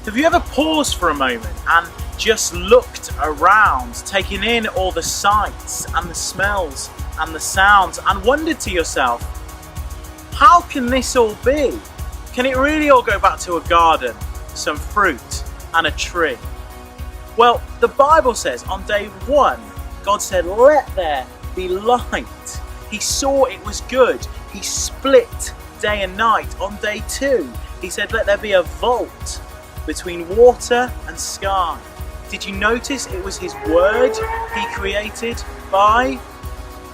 Have you ever paused for a moment and just looked around, taking in all the sights and the smells and the sounds, and wondered to yourself, how can this all be? Can it really all go back to a garden, some fruit and a tree? Well, the Bible says on day one, God said, let there be light. He saw it was good. He split day and night. On day two, he said, let there be a vault between water and sky. Did you notice it was his word he created by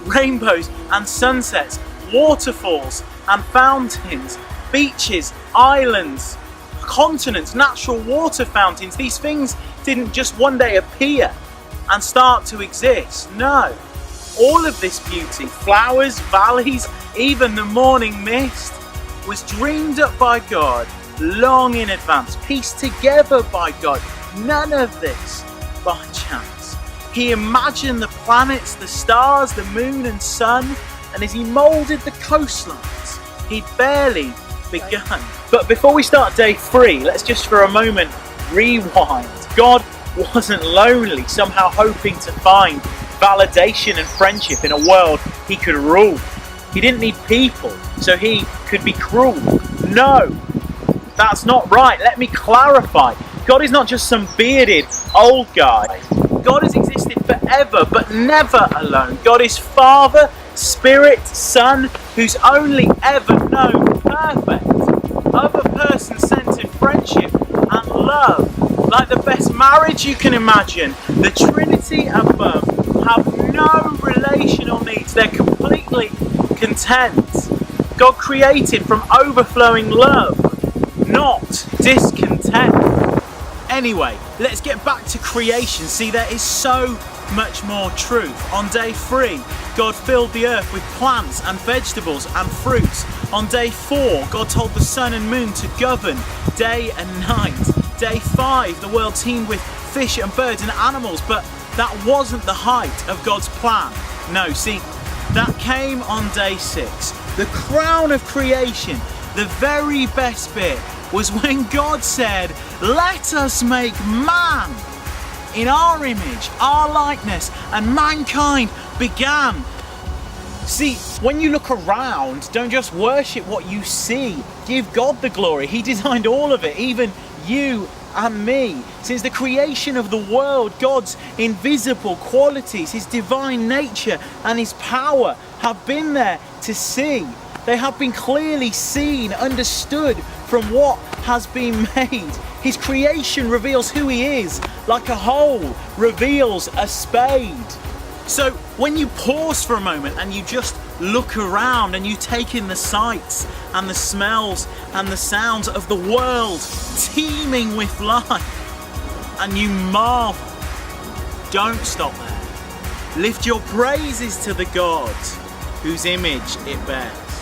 rainbows and sunsets, waterfalls and fountains, beaches, islands, continents, natural water fountains? These things didn't just one day appear and start to exist. No, all of this beauty, flowers, valleys, even the morning mist, was dreamed up by God long in advance, pieced together by God. None of this by chance. He imagined the planets, the stars, the moon and sun, and as he moulded the coastlines, he'd barely begun. But before we start day three, let's just for a moment rewind. God wasn't lonely, somehow hoping to find validation and friendship in a world he could rule. He didn't need people, so he could be cruel. No, that's not right. Let me clarify. God is not just some bearded old guy. God has existed forever, but never alone. God is Father, Spirit, Son, who's only ever known perfect, other-person-centered friendship and love. Like the best marriage you can imagine, the Trinity above have no relational needs. They're completely content. God created from overflowing love, not discontent. Anyway, let's get back to creation. See, there is so much more truth. On day three, God filled the earth with plants and vegetables and fruits. On day four, God told the sun and moon to govern day and night. Day five, the world teemed with fish and birds and animals, but that wasn't the height of God's plan. No, see, that came on day six. The crown of creation, the very best bit, was when God said, let us make man in our image, our likeness, and mankind began. See, when you look around, don't just worship what you see. Give God the glory. He designed all of it, even you and me. Since the creation of the world, God's invisible qualities, his divine nature and his power have been there to see. They have been clearly seen, understood from what has been made. His creation reveals who he is, like a hole reveals a spade. So when you pause for a moment and you just look around and you take in the sights and the smells and the sounds of the world teeming with life, and you marvel, don't stop there. Lift your praises to the God whose image it bears.